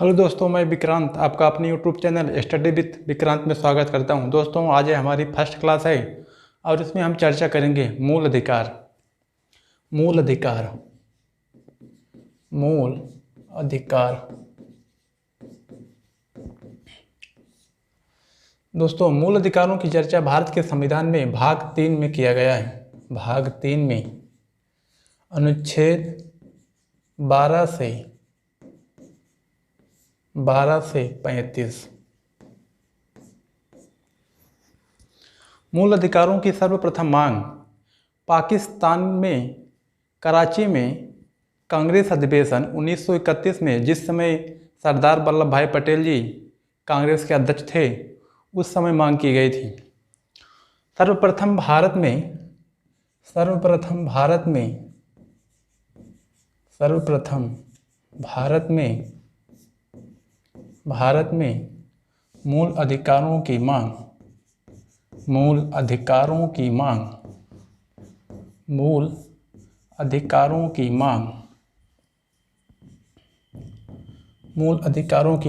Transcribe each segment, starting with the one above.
Hello दोस्तों, मैं विक्रांत आपका अपने YouTube channel study with Vikrant में स्वागत करता हूं। दोस्तों, आज है हमारी फर्स्ट क्लास है और इसमें हम चर्चा करेंगे मूल अधिकार। मूल अधिकार, मूल अधिकार। दोस्तों, मूल अधिकारों की चर्चा भारत के संविधान में भाग 3 में किया गया है। भाग 3 में अनुच्छेद 12 से 35। मूल अधिकारों की सर्वप्रथम मांग पाकिस्तान में कराची में कांग्रेस अधिवेशन 1931 में, जिस समय सरदार वल्लभ भाई पटेल जी कांग्रेस के अध्यक्ष थे, उस समय मांग की गई थी। सर्वप्रथम भारत में मूल अधिकारों की मांग मूल अधिकारों की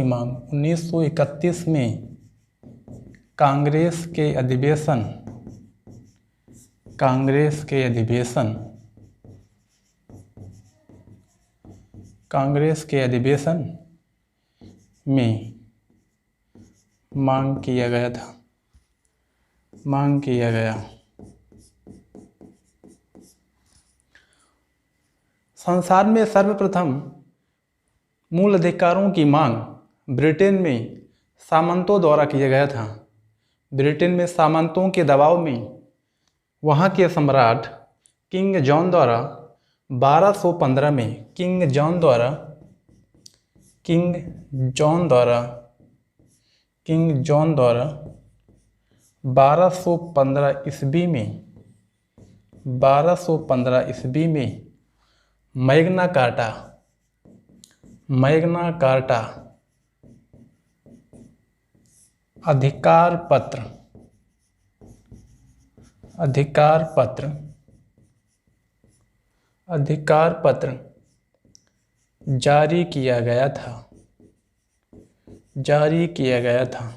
मांग 1931 में कांग्रेस के अधिवेशन में मांग किया गया। संसार में सर्वप्रथम मूल अधिकारों की मांग ब्रिटेन में सामंतों द्वारा किया गया था। ब्रिटेन में सामंतों के दबाव में वहाँ के सम्राट किंग जॉन द्वारा 1215 में किंग जॉन द्वारा 1215 ईस्वी में मैग्ना कार्टा अधिकार पत्र जारी किया गया था।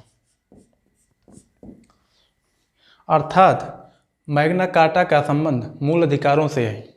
अर्थात मैग्ना कार्टा का संबंध मूल अधिकारों से है।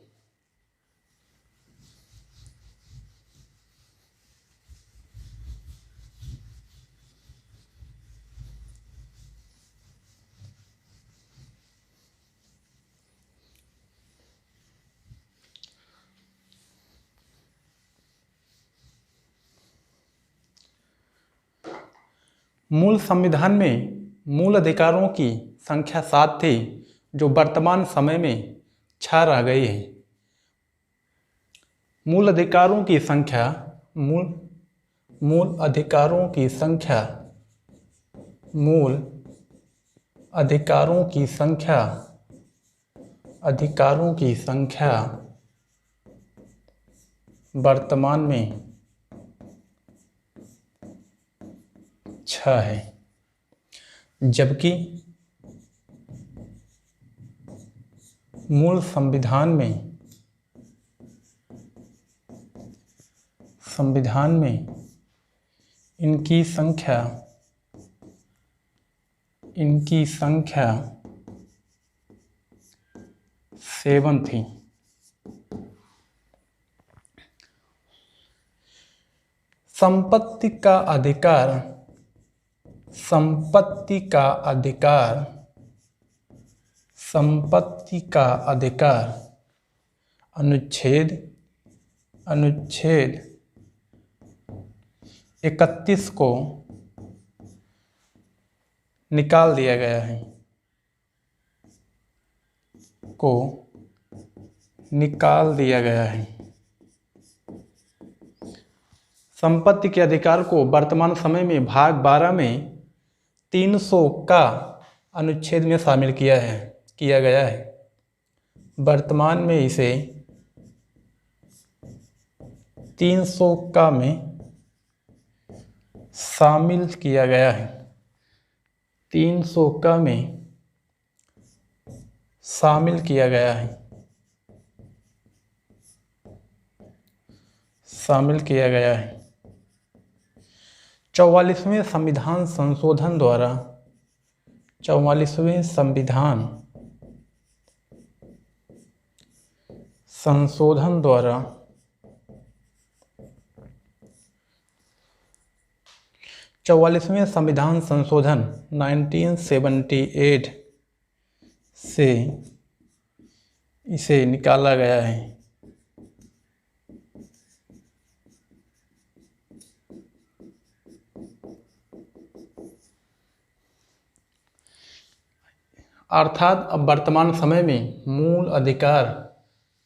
मूल संविधान में मूल अधिकारों की संख्या 7 थी, जो वर्तमान समय में 6 रह गई है। मूल अधिकारों की संख्या वर्तमान में 6 है, जबकि मूल संविधान में इनकी संख्या 7 थी। संपत्ति का अधिकार अनुच्छेद 31 को निकाल दिया गया है। संपत्ति के अधिकार को वर्तमान समय में भाग 12 में 300 का अनुच्छेद में शामिल किया गया है। वर्तमान में इसे 300 का में शामिल किया गया है। 300 का में शामिल किया गया है। 44वें संविधान संशोधन द्वारा 44वें संविधान संशोधन द्वारा 44वें संविधान संशोधन 1978 से इसे निकाला गया है। अर्थात अब वर्तमान समय में मूल अधिकार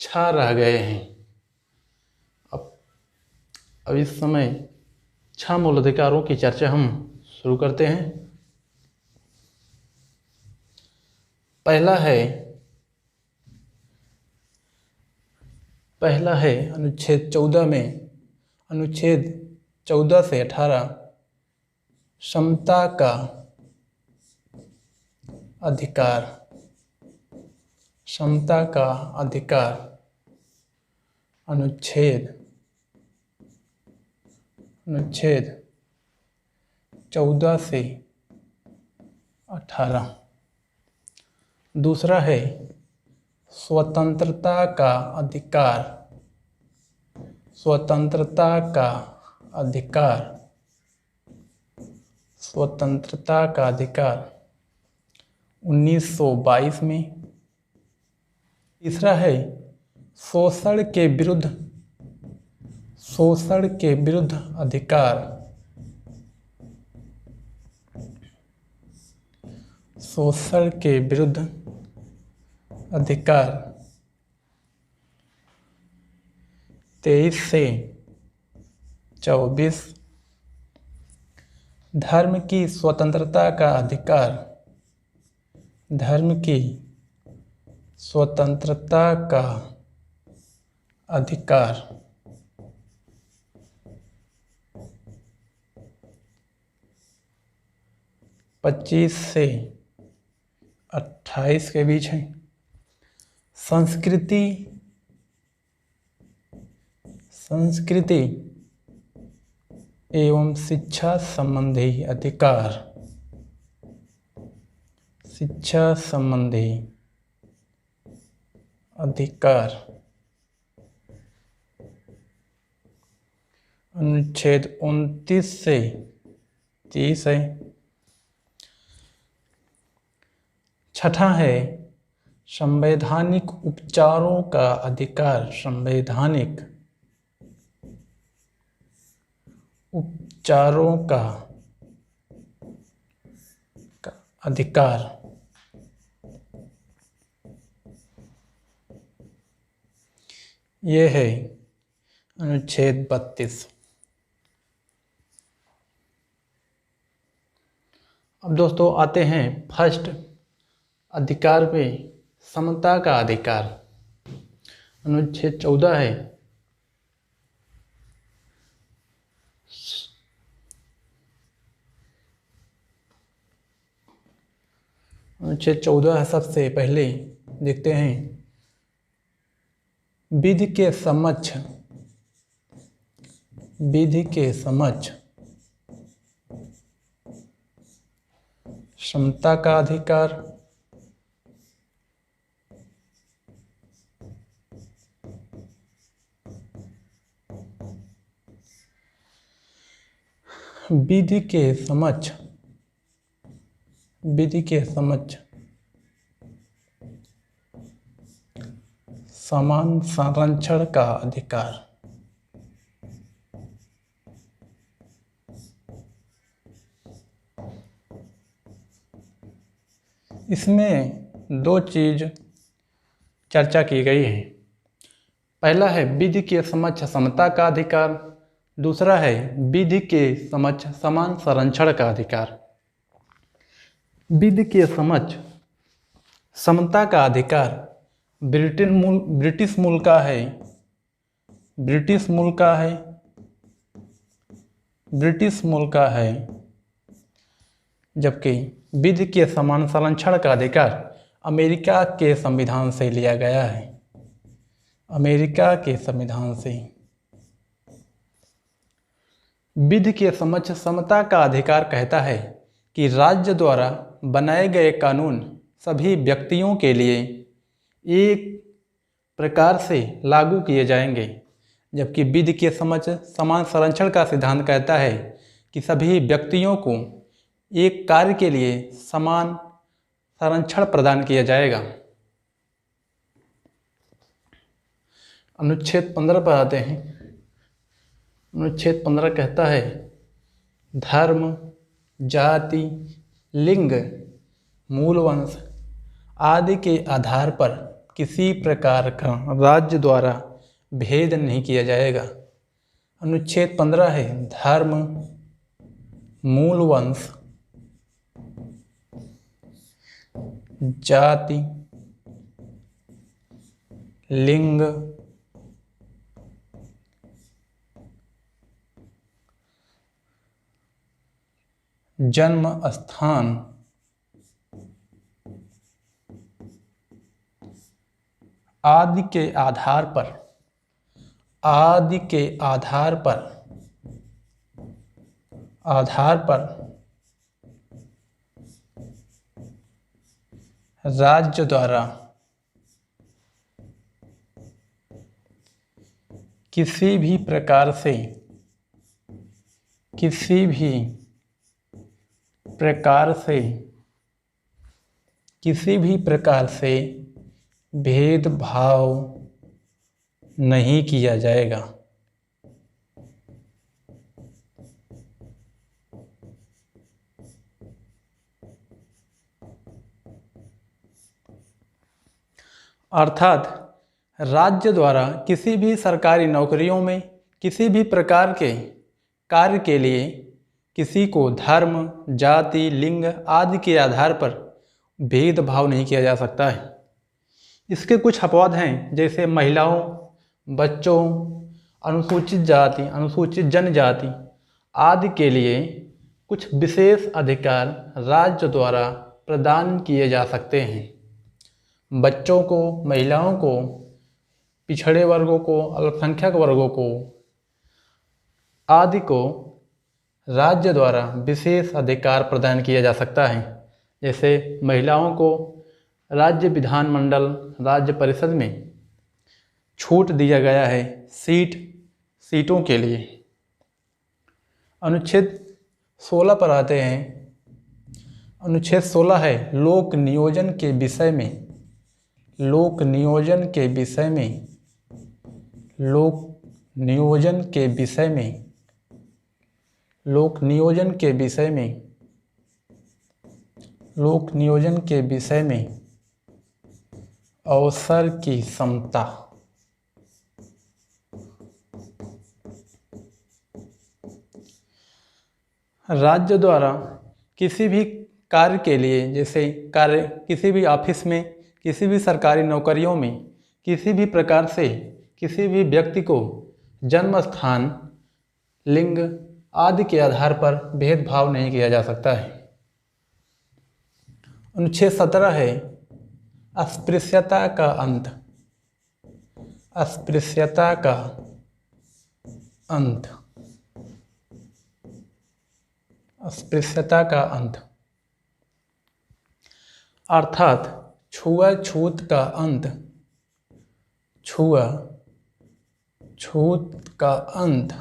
6 रह गए हैं। अब इस समय 6 मूल अधिकारों की चर्चा हम शुरू करते हैं। पहला है अनुच्छेद 14 में, अनुच्छेद 14 से 18 समता का अधिकार, समता का अधिकार। अनुच्छेद 14 से 18। दूसरा है स्वतंत्रता का अधिकार, स्वतंत्रता का अधिकार, स्वतंत्रता का अधिकार 1922 में। तीसरा है शोषण के विरुद्ध, शोषण के विरुद्ध अधिकार, शोषण के विरुद्ध अधिकार 23 से 24। धर्म की स्वतंत्रता का अधिकार, धर्म की स्वतंत्रता का अधिकार 25 से 28 के बीच है। संस्कृति, संस्कृति एवं शिक्षा संबंधी अधिकार, शिक्षा संबंधी अधिकार अनुच्छेद 29 से 30 है। छठा है संवैधानिक उपचारों का अधिकार, संवैधानिक उपचारों का अधिकार ये है अनुच्छेद 32। अब दोस्तों आते हैं फर्स्ट अधिकार पे, समता का अधिकार। अनुच्छेद 14 है अनुच्छेद 14 है। सबसे पहले देखते हैं विधि के समक्ष, विधि के समक्ष समता का अधिकार। विधि के समक्ष, विधि के समक्ष समान संरक्षण का अधिकार। इसमें 2 चीज चर्चा की गई है। पहला है विधि के समक्ष समता का अधिकार, दूसरा है विधि के समक्ष समान संरक्षण का अधिकार। विधि के समक्ष समता का अधिकार ब्रिटिश मूल का है, ब्रिटिश मूल का है, ब्रिटिश मूल का है, जबकि विधि के समान संरक्षण का अधिकार अमेरिका के संविधान से लिया गया है, अमेरिका के संविधान से। विधि के समक्ष समता का अधिकार कहता है कि राज्य द्वारा बनाए गए कानून सभी व्यक्तियों के लिए एक प्रकार से लागू किए जाएंगे, जबकि विधि के समक्ष समान संरक्षण का सिद्धांत कहता है कि सभी व्यक्तियों को एक कार्य के लिए समान संरक्षण प्रदान किया जाएगा। अनुच्छेद 15 पर आते हैं। अनुच्छेद 15 कहता है धर्म, जाति, लिंग, मूल वंश आदि के आधार पर किसी प्रकार का राज्य द्वारा भेद नहीं किया जाएगा। अनुच्छेद 15 है धर्म, मूल वंश, जाति, लिंग, जन्म स्थान आदि के आधार पर राज्य द्वारा किसी भी प्रकार से भेदभाव नहीं किया जाएगा। अर्थात राज्य द्वारा किसी भी सरकारी नौकरियों में किसी भी प्रकार के कार्य के लिए किसी को धर्म, जाति, लिंग आदि के आधार पर भेदभाव नहीं किया जा सकता है। इसके कुछ अपवाद हैं, जैसे महिलाओं, बच्चों, अनुसूचित जाति, अनुसूचित जनजाति आदि के लिए कुछ विशेष अधिकार राज्य द्वारा प्रदान किए जा सकते हैं। बच्चों को, महिलाओं को, पिछड़े वर्गों को, अल्पसंख्यक वर्गों को आदि को राज्य द्वारा विशेष अधिकार प्रदान किया जा सकता है। जैसे महिलाओं को राज्य विधानमंडल, राज्य परिषद में छूट दिया गया है सीटों के लिए। अनुच्छेद 16 पर आते हैं। अनुच्छेद 16 है लोक नियोजन के विषय में अवसर की समता। राज्य द्वारा किसी भी कार्य के लिए, जैसे किसी भी ऑफिस में, किसी भी सरकारी नौकरियों में किसी भी प्रकार से किसी भी व्यक्ति को जन्म स्थान, लिंग आदि के आधार पर भेदभाव नहीं किया जा सकता है। अनुच्छेद 17 है अस्पृश्यता का अंत। अर्थात छुआछूत का अंत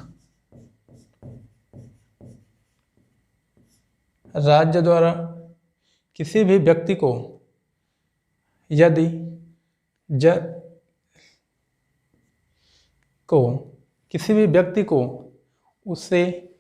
राज्य द्वारा किसी भी व्यक्ति को यदि किसी भी व्यक्ति को उससे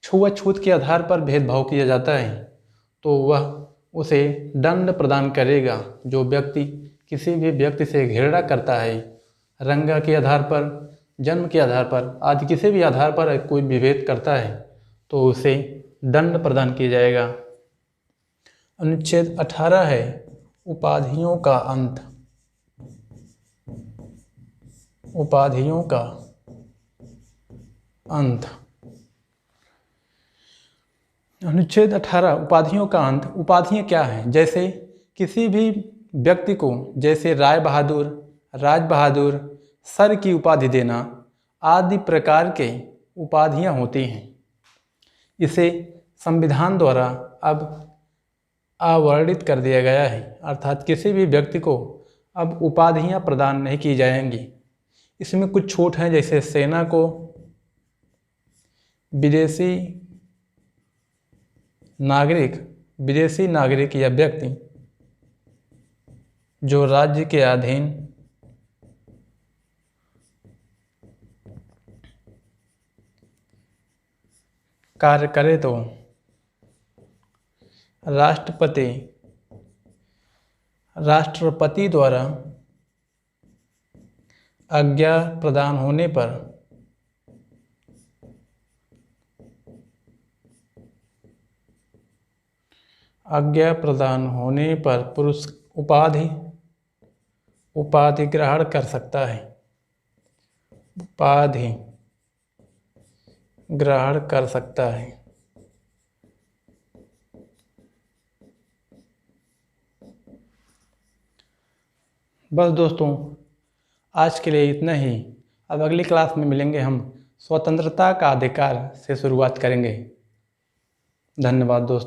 छुआछूत के आधार पर भेदभाव किया जाता है तो वह उसे दंड प्रदान करेगा। जो व्यक्ति किसी भी व्यक्ति से घृणा करता है, रंग के आधार पर, जन्म के आधार पर आदि किसी भी आधार पर कोई विभेद करता है तो उसे दंड प्रदान किया जाएगा। अनुच्छेद 18 है उपाधियों का अंत। अनुच्छेद 18 उपाधियों का अंत। उपाधियाँ क्या हैं? जैसे किसी भी व्यक्ति को, जैसे राय बहादुर, राज बहादुर, सर की उपाधि देना आदि प्रकार के उपाधियां होती हैं। इसे संविधान द्वारा अब अवर्णित कर दिया गया है, अर्थात किसी भी व्यक्ति को अब उपाधियां प्रदान नहीं की जाएंगी। इसमें कुछ छूट हैं, जैसे सेना को विदेशी नागरिक या व्यक्ति जो राज्य के अधीन कार्य करे तो राष्ट्रपति द्वारा आज्ञा प्रदान होने पर पुरुष उपाधि ग्रहण कर सकता है। उपाधि ग्रहण कर सकता है। बस दोस्तों, आज के लिए इतना ही। अब अगली क्लास में मिलेंगे हम। स्वतंत्रता का अधिकार से शुरुआत करेंगे। धन्यवाद दोस्तों।